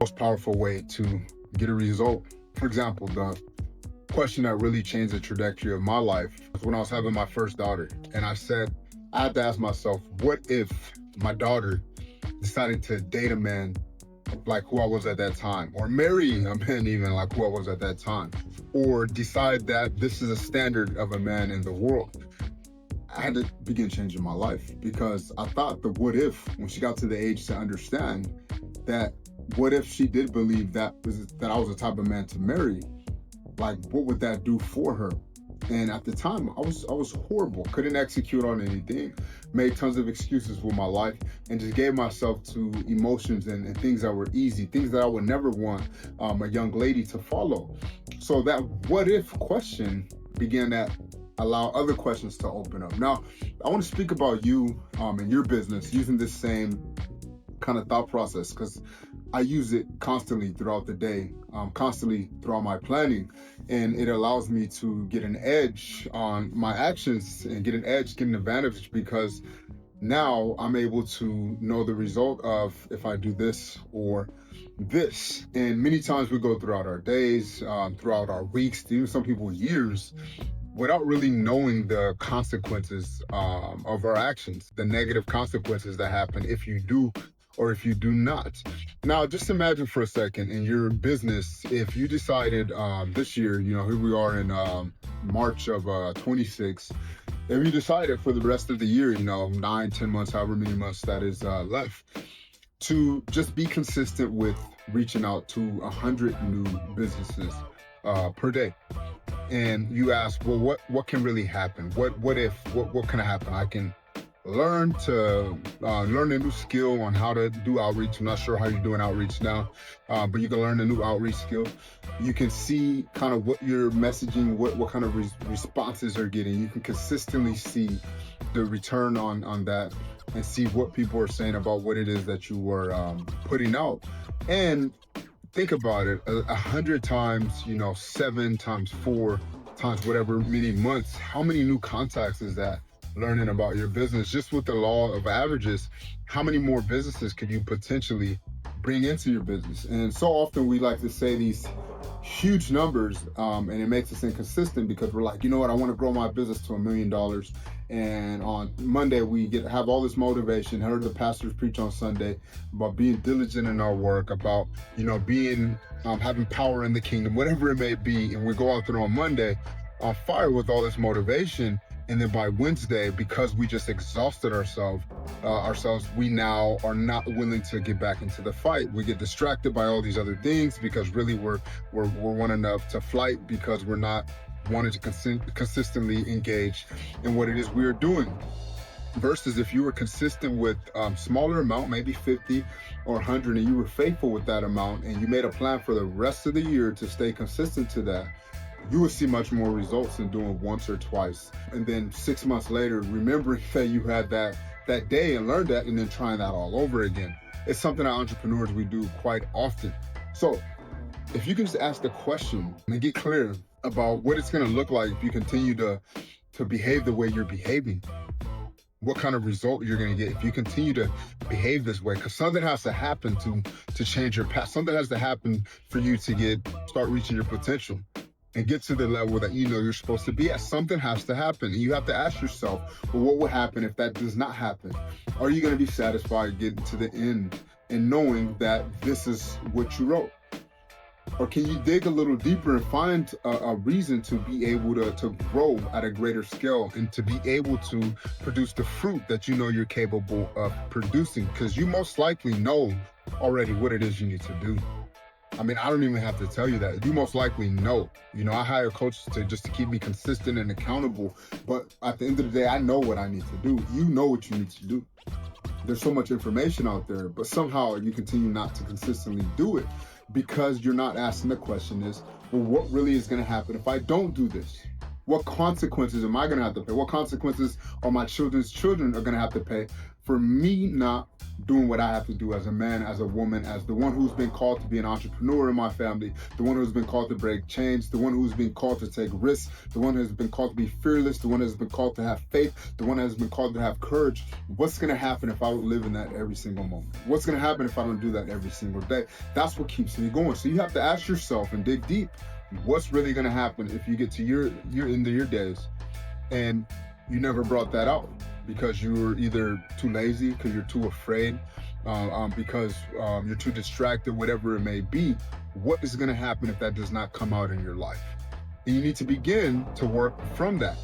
most powerful way to get a result. For example, the question that really changed the trajectory of my life was when I was having my first daughter. And I had to ask myself, what if my daughter decided to date a man like who I was at that time, or marry a man even like who I was at that time, or decide that this is a standard of a man in the world? I had to begin changing my life because I thought the what if, when she got to the age to understand that, what if she did believe that I was the type of man to marry? Like, what would that do for her? And at the time, I was horrible. Couldn't execute on anything. Made tons of excuses with my life, and just gave myself to emotions and things that were easy, things that I would never want a young lady to follow. So that what if question began to allow other questions to open up. Now, I want to speak about you and your business using this same kind of thought process, because I use it constantly throughout the day, constantly throughout my planning, and it allows me to get an edge on my actions and get an advantage, because now I'm able to know the result of if I do this or this. And many times we go throughout our days, throughout our weeks, even some people years, without really knowing the consequences of our actions, the negative consequences that happen if you do or if you do not. Now, just imagine for a second in your business, if you decided this year, here we are in March of 26, if you decided for the rest of the year, 9, 10 months, however many months that is left, to just be consistent with reaching out to 100 new businesses per day. And you ask, well, what can really happen? What can happen? I can learn a new skill on how to do outreach. I'm not sure how you're doing outreach now, but you can learn a new outreach skill. You can see kind of what you're messaging, what kind of responses are getting. You can consistently see the return on that, and see what people are saying about what it is that you were putting out. And think about it, 100 times, 7 times 4 times whatever many months, how many new contacts is that? Learning about your business, just with the law of averages, how many more businesses could you potentially bring into your business? And so often we like to say these huge numbers, and it makes us inconsistent, because we're like, you know what, I want to grow my business to $1 million. And on Monday we have all this motivation. Heard the pastors preach on Sunday about being diligent in our work, about being having power in the kingdom, whatever it may be. And we go out there on Monday on fire with all this motivation. And then by Wednesday, because we just exhausted ourselves, we now are not willing to get back into the fight. We get distracted by all these other things, because really we're wanting to flight, because we're not wanting to consistently engage in what it is we are doing. Versus if you were consistent with smaller amount, maybe 50 or 100, and you were faithful with that amount, and you made a plan for the rest of the year to stay consistent to that, you will see much more results than doing once or twice. And then 6 months later, remembering that you had that day and learned that, and then trying that all over again. It's something that entrepreneurs, we do quite often. So if you can just ask the question and get clear about what it's going to look like if you continue to behave the way you're behaving, what kind of result you're going to get if you continue to behave this way. Because something has to happen to change your path. Something has to happen for you to start reaching your potential and get to the level that you're supposed to be at. Something has to happen. And you have to ask yourself, well, what would happen if that does not happen? Are you going to be satisfied getting to the end and knowing that this is what you wrote? Or can you dig a little deeper and find a reason to be able to grow at a greater scale, and to be able to produce the fruit that you're capable of producing? Because you most likely know already what it is you need to do. I mean, I don't even have to tell you that. You most likely know. I hire coaches to keep me consistent and accountable. But at the end of the day, I know what I need to do. You know what you need to do. There's so much information out there, but somehow you continue not to consistently do it, because you're not asking the question is, well, what really is going to happen if I don't do this? What consequences am I going to have to pay? What consequences are my children's children are going to have to pay for me not doing what I have to do as a man, as a woman, as the one who's been called to be an entrepreneur in my family, the one who's been called to break chains, the one who's been called to take risks, the one who's been called to be fearless, the one who's been called to have faith, the one who's been called to have courage. What's going to happen if I don't live in that every single moment? What's going to happen if I don't do that every single day? That's what keeps me going. So you have to ask yourself and dig deep. What's really going to happen if you get to your end of your days and you never brought that out because you were either too lazy, because you're too afraid, because you're too distracted, whatever it may be? What is going to happen if that does not come out in your life? And you need to begin to work from that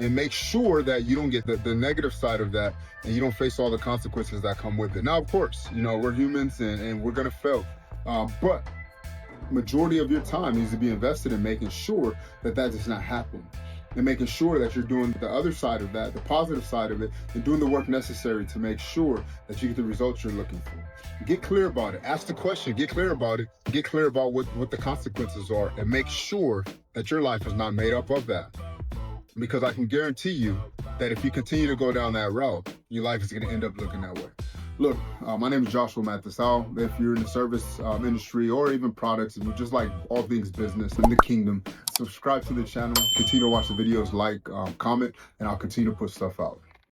and make sure that you don't get the negative side of that and you don't face all the consequences that come with it. Now, of course, we're humans and we're going to fail, but majority of your time needs to be invested in making sure that does not happen, and making sure that you're doing the other side of that, the positive side of it, and doing the work necessary to make sure that you get the results you're looking for. Get clear about it. Ask the question. Get clear about it. Get clear about what the consequences are, and make sure that your life is not made up of that. Because I can guarantee you that if you continue to go down that route, your life is going to end up looking that way. Look, my name is Joshua Mathis Howell. If you're in the service industry or even products, and you just like all things business in the kingdom, subscribe to the channel, continue to watch the videos, like, comment, and I'll continue to put stuff out.